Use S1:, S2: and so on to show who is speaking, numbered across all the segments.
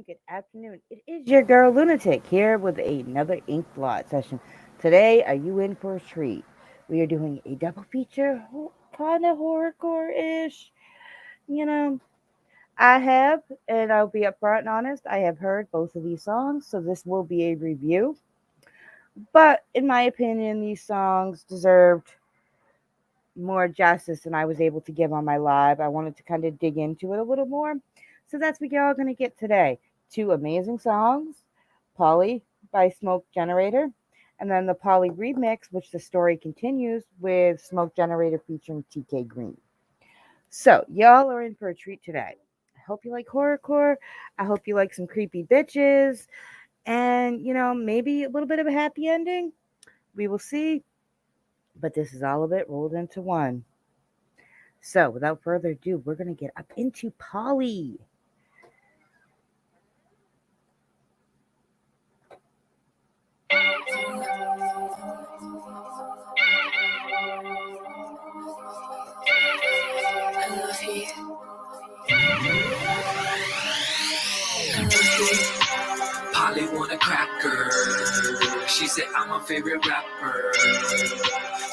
S1: morning, good afternoon. It is your girl Lunatic here with another InkBlot session. Today, are you in for a treat? We are doing a double feature, kind of horrorcore-ish. You know, I have, and I'll be upfront and honest, I have heard both of these songs, so this will be a review. But in my opinion, these songs deserved more justice than I was able to give on my live. I wanted to kind of dig into it a little more. So that's what you're all going to get today. Two amazing songs, Polly by Smoke Generator, and then the Polly remix, which the story continues with Smoke Generator featuring TK Green. So y'all are in for a treat today. I hope you like horrorcore. I hope you like some creepy bitches. And, maybe a little bit of a happy ending. We will see. But this is all of it rolled into one. So, without further ado, we're going to get up into Polly.
S2: Polly want a cracker. She said I'm my favorite rapper.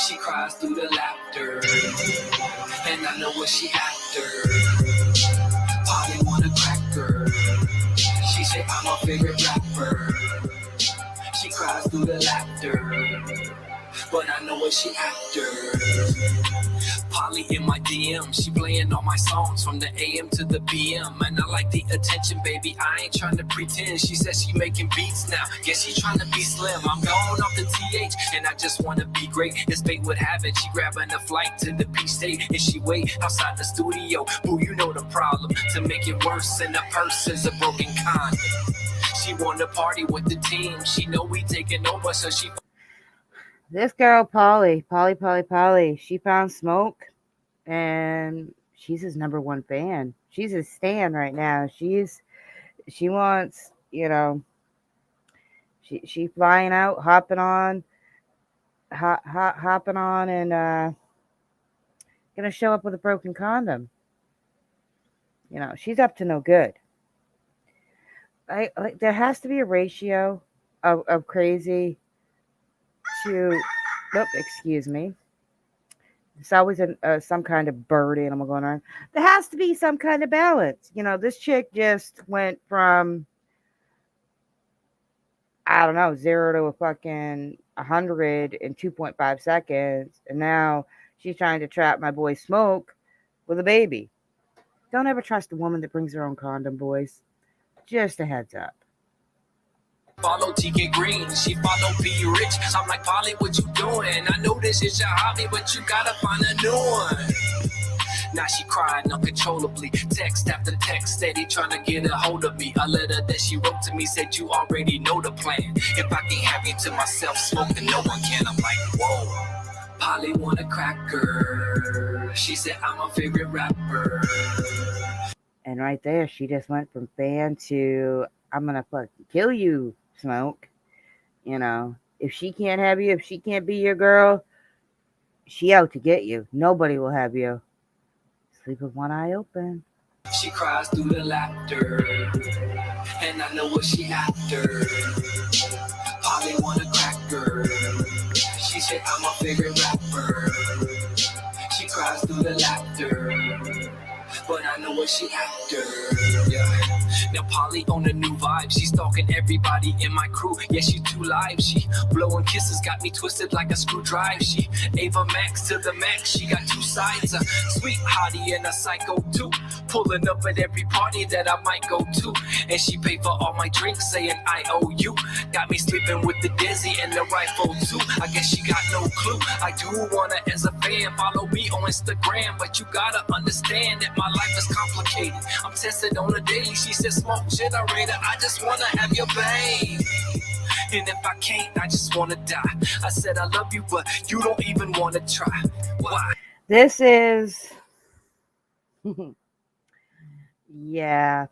S2: She cries through the laughter, and I know what she after. Polly want a cracker. She said I'm my favorite rapper. She cries through the laughter, but I know what she after. Polly in my DM, she playing all my songs from the AM to the PM, and I like the attention, baby. I ain't trying to pretend. She says she making beats now. Guess she trying to be slim. I'm going off the TH, and I just want to be great. As fate would have it, she grabbing a flight to the beach state, and she wait outside the studio. Boo, you know the problem. To make it worse, and the purse is a broken condom. She want to party with the team. She know we taking over, so she.
S1: This girl, Polly, she found Smoke, and she's his number one fan. She's his stan right now. She wants, she flying out, hopping on, and gonna show up with a broken condom. She's up to no good. There has to be a ratio of crazy to, excuse me. There's always some kind of bird animal going on. There has to be some kind of balance. This chick just went from, I don't know, 0 to a fucking 100 in 2.5 seconds. And now she's trying to trap my boy Smoke with a baby. Don't ever trust a woman that brings her own condom, boys. Just a heads up.
S2: Follow TK Green, she follow Be Rich. I'm like, Polly, what you doing? I know this is your hobby, but you gotta find a new one. Now she crying uncontrollably, text after text, steady trying to get a hold of me. A letter that she wrote to me said, you already know the plan. If I can't have you to myself, Smoke, then no one can. I'm like, whoa. Polly want a cracker. She said, I'm my favorite rapper.
S1: And right there, she just went from fan to, I'm gonna fucking kill you, Smoke. If she can't have you, if she can't be your girl, she out to get you. Nobody will have you. Sleep with one eye open.
S2: She cries through the laughter, and I know what she after. Polly want a cracker. She said I'm my favorite rapper. She cries through the laughter, but I know what she after. Yeah. Now Polly on a new vibe. She's stalking everybody in my crew. Yeah, she too live. She blowing kisses, got me twisted like a screwdriver. She Ava Max to the max. She got two sides, a sweet hottie and a psycho too. Pulling up at every party that I might go to, and she paid for all my drinks, saying I owe you. Got me sleeping with the dizzy and the rifle too. I guess she got no clue. I do wanna, as a fan, follow me on Instagram, but you gotta understand that my life is complicated. I'm tested on a daily. She said, Smoke generator, I just wanna have your babe. And if I can't, I just wanna die. I said I love you, but you don't even wanna try. Why?
S1: This is yeah.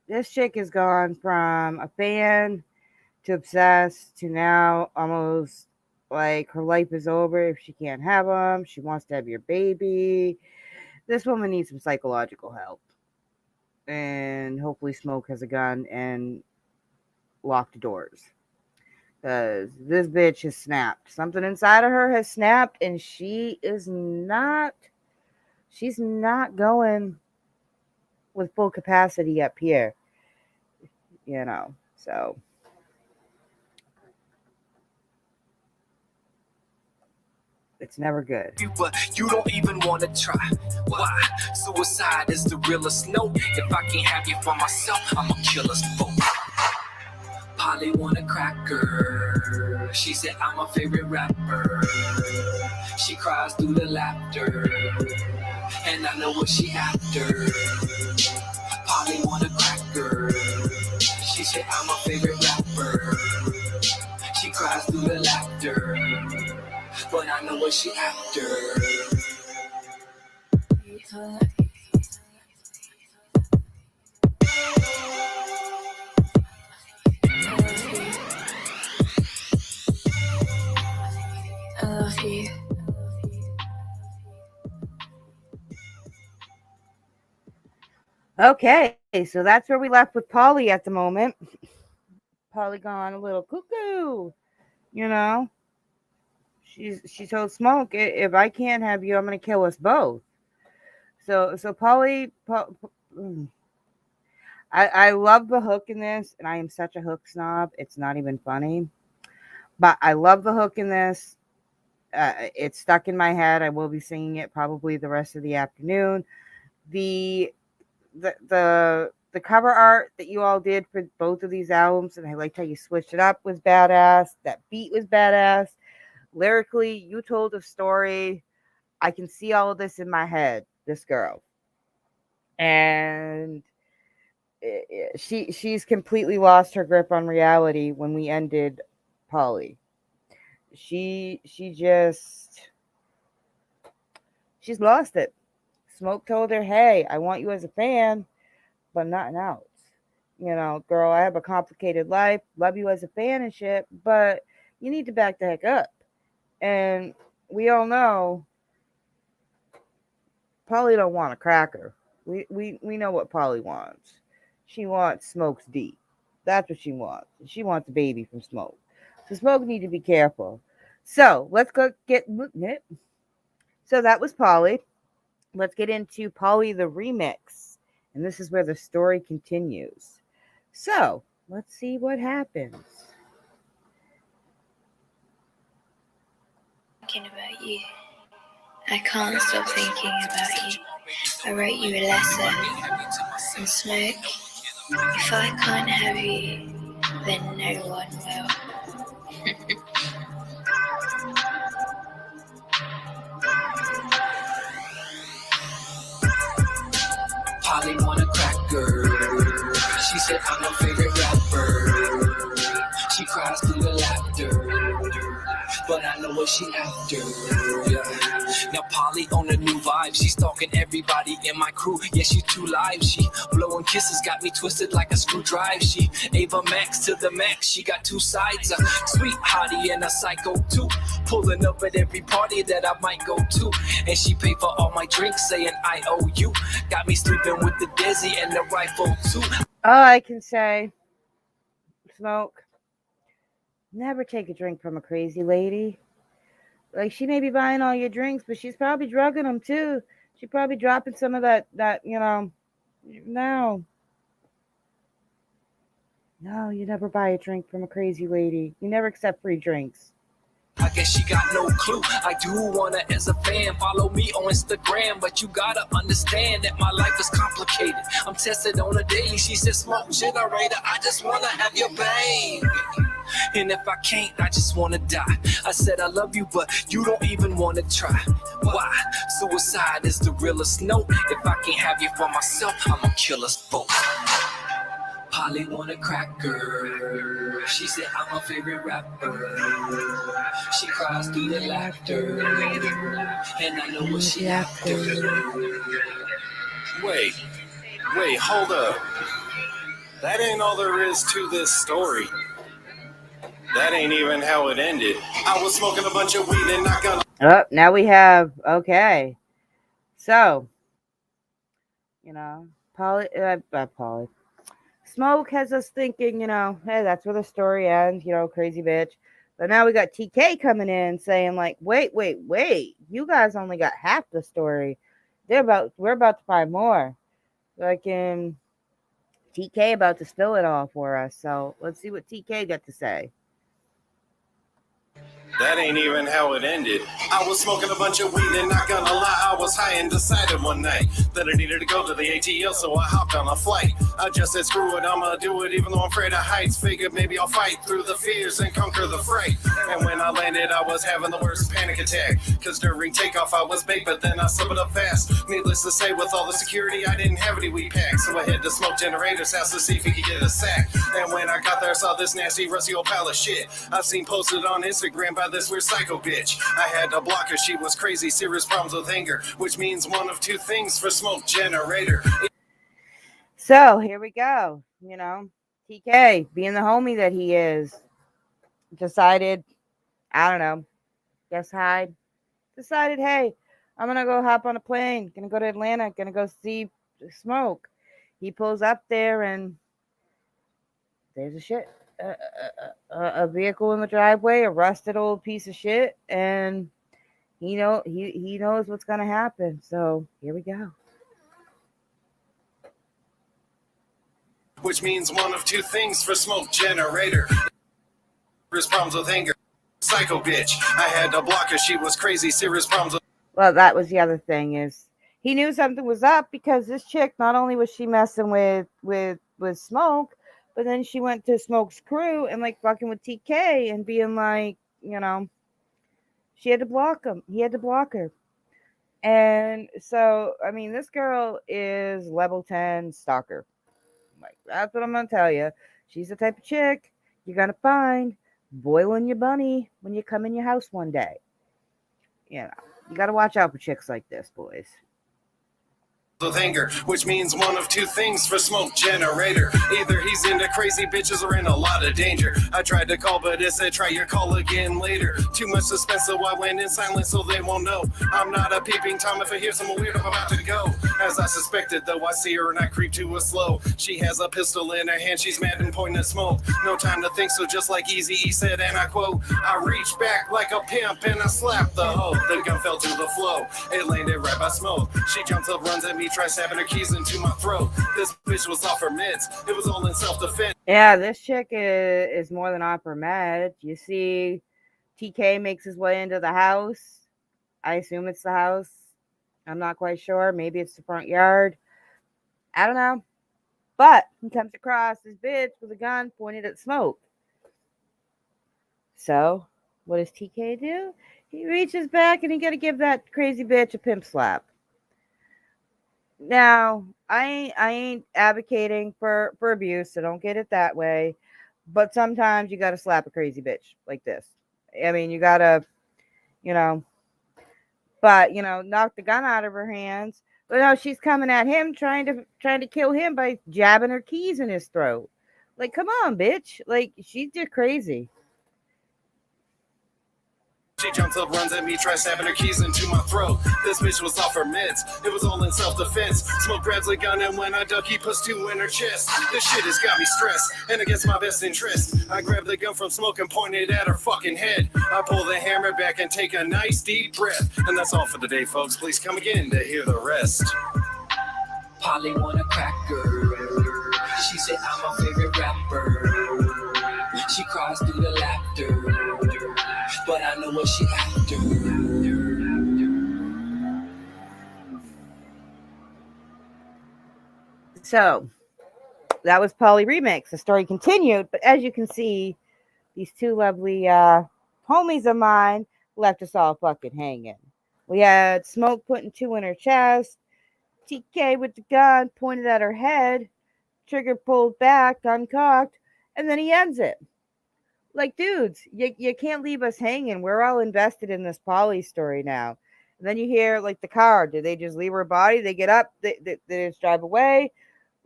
S1: This chick has gone from a fan to obsessed to now almost like her life is over if she can't have him. She wants to have your baby. This woman needs some psychological help. and hopefully Smoke has a gun and lock the doors. Because this bitch has snapped. Something inside of her has snapped, and she's not going with full capacity up here, so it's never good.
S2: But you don't even want to try. Why? Suicide is the realest note. If I can't have you for myself, I'ma kill us both. Polly want a cracker. She said I'm my favorite rapper. She cries through the laughter, and I know what she after. Polly want a cracker. She said I'm my favorite rapper. She cries through the laughter, but I know what she after.
S3: I love you.
S1: Okay, so that's where we left with Polly at the moment. Polly gone a little cuckoo, you know. She told Smoke, if I can't have you, I'm gonna kill us both. So Polly, I love the hook in this, and I am such a hook snob. It's not even funny, but I love the hook in this. It's stuck in my head. I will be singing it probably the rest of the afternoon. The cover art that you all did for both of these albums, and I liked how you switched it up, was badass. That beat was badass. Lyrically, you told a story. I can see all of this in my head. This girl, and she's completely lost her grip on reality when we ended Polly. She just she's lost it. Smoke told her, "Hey, I want you as a fan, but nothing else. Girl, I have a complicated life. Love you as a fan and shit, but you need to back the heck up." And we all know Polly don't want a cracker. We know what Polly wants. She wants Smoke's D. That's what she wants. She wants a baby from Smoke. So Smoke need to be careful. So let's go get. So that was Polly. Let's get into Polly the Remix. And this is where the story continues. So let's see what happens.
S3: Thinking about you. I can't stop thinking about you. I wrote you a letter and Smoke. If I can't have you, then no one will.
S2: Polly want a cracker. She said I'm her favorite rapper. She cries through the laughter, but I know what she after. Yeah. Now Polly on a new vibe. She's stalking everybody in my crew. Yeah, she's too live. She blowing kisses, got me twisted like a screwdriver. She Ava Max to the max. She got two sides, a sweet hottie and a psycho too. Pulling up at every party that I might go to, and she paid for all my drinks, saying I owe you. Got me sleeping with the Desi and the rifle too.
S1: All I can say, Smoke, never take a drink from a crazy lady. Like, she may be buying all your drinks, but she's probably drugging them too. She's probably dropping some of that, no. No, you never buy a drink from a crazy lady. You never accept free drinks.
S2: I guess she got no clue. I do wanna as a fan follow me on Instagram, but you gotta understand that my life is complicated. I'm tested on a daily. She said, "Smoke generator, I just wanna have your babe. And if I can't, I just wanna die." I said I love you, but you don't even wanna try. Why? Suicide is the realest note. If I can't have you for myself, I'ma kill us both. Polly want a cracker. She said I'm my favorite rapper. She cries through the laughter, and I know what she after.
S4: Wait, hold up. That ain't all there is to this story. That ain't even how it ended. I was smoking a bunch of weed and not gonna.
S1: Oh, now we have, okay. So, Polly. Smoke has us thinking, hey, that's where the story ends, crazy bitch. But now we got TK coming in saying like, wait, you guys only got half the story. We're about to find more. Like TK about to spill it all for us. So let's see what TK got to say.
S4: That ain't even how it ended. I was smoking a bunch of weed and not gonna lie, I was high and decided one night that I needed to go to the ATL, so I hopped on a flight. I just said screw it, I'ma do it even though I'm afraid of heights. Figured maybe I'll fight through the fears and conquer the fright. And when I landed, I was having the worst panic attack, cause during takeoff I was baked, but then I slipped up fast. Needless to say, with all the security, I didn't have any weed packs, so I had to smoke Generator's house to see if he could get a sack. And when I got there, I saw this nasty rusty old pile of shit I've seen posted on Instagram by this weird psycho bitch. I had to block her, she was crazy, serious problems with anger, which means one of two things for Smoke Generator.
S1: So here we go. TK, being the homie that he is, decided, I don't know, guess hide. Decided, hey, I'm gonna go hop on a plane, gonna go to Atlanta, gonna go see Smoke. He pulls up there and there's a shit. A vehicle in the driveway, a rusted old piece of shit, and he knows what's gonna happen. So here we go.
S4: Which means one of two things for Smoke Generator. Serious problems with anger. Psycho bitch. I had to block her, she was crazy, serious problems with...
S1: Well, that was the other thing is he knew something was up because this chick, not only was she messing with Smoke, but then she went to Smoke's crew and like fucking with TK and being like, she had to block him. He had to block her. And so, I mean, this girl is level 10 stalker. Like, that's what I'm going to tell you. She's the type of chick you're going to find boiling your bunny when you come in your house one day. You got to watch out for chicks like this, boys.
S4: With anger, which means one of two things for Smoke Generator. Either he's into crazy bitches or in a lot of danger. I tried to call, but it said try your call again later. Too much suspense, so I went in silent so they won't know. I'm not a peeping Tom, if I hear someone weird, I'm about to go. As I suspected, though, I see her and I creep to her slow. She has a pistol in her hand, she's mad and pointing at Smoke. No time to think, so just like Eazy-E said, and I quote, I reached back like a pimp and I slapped the hoe. The gun fell to the floor, it landed right by Smoke. She jumps up, runs at me, try stabbing her keys into my throat. This bitch was off her meds. It was all in self-defense.
S1: Yeah, this chick is more than off her meds. You see, TK makes his way into the house. I assume it's the house. I'm not quite sure. Maybe it's the front yard. I don't know. But he comes across this bitch with a gun pointed at Smoke. So, what does TK do? He reaches back and he got to give that crazy bitch a pimp slap. Now, I ain't advocating for abuse, so don't get it that way. But sometimes you got to slap a crazy bitch like this. I mean, you got to, but knock the gun out of her hands. But no, she's coming at him, trying to kill him by jabbing her keys in his throat. Like, come on, bitch! Like, she's just crazy.
S4: She jumps up, runs at me, tries stabbing her keys into my throat. This bitch was off her meds. It was all in self-defense. Smoke grabs a gun and when I duck, he puts two in her chest. This shit has got me stressed and against my best interest. I grab the gun from Smoke and point it at her fucking head. I pull the hammer back and take a nice deep breath. And that's all for the day, folks. Please come again to hear the rest.
S2: Polly want a cracker. She said I'm my favorite rapper. She cries through the laughter, but I know what she after.
S1: So that was Polly Remix. The story continued, but as you can see, these two lovely homies of mine left us all fucking hanging. We had Smoke putting two in her chest, TK with the gun pointed at her head, trigger pulled back, gun cocked, and then he ends it. Like, dudes, you can't leave us hanging. We're all invested in this Polly story now. And then you hear, like, the car. Did they just leave her body? They get up, they just drive away.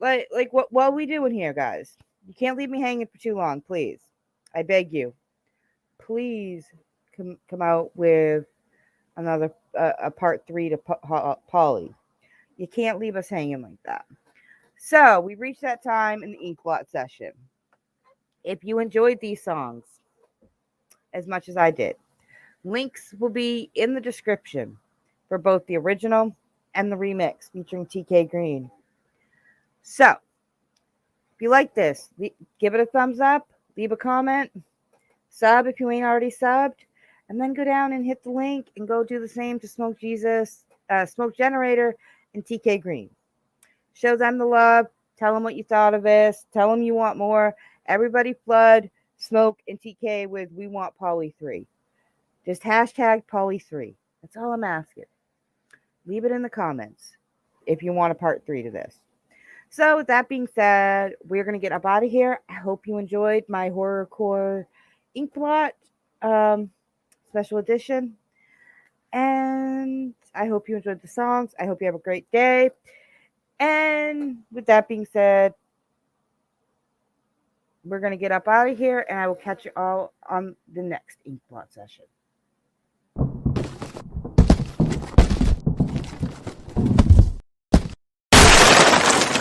S1: Like what are we doing here, guys? You can't leave me hanging for too long, please. I beg you. Please come out with another a part 3 to Polly. You can't leave us hanging like that. So we reached that time in the InkBlot session. If you enjoyed these songs as much as I did, links will be in the description for both the original and the remix featuring TK Green. So, if you like this, give it a thumbs up, leave a comment, sub if you ain't already subbed, and then go down and hit the link and go do the same to Smoke Jesus, Smoke Generator, and TK Green. Show them the love. Tell them what you thought of this. Tell them you want more. Everybody flood Smoke and TK with "We want Polly 3." Just hashtag Polly 3. That's all I'm asking. Leave it in the comments if you want a part 3 to this. So with that being said, we're going to get up out of here. I hope you enjoyed my horrorcore InkBlot special edition. And I hope you enjoyed the songs. I hope you have a great day. And with that being said, we're going to get up out of here, and I will catch you all on the next InkBlot session.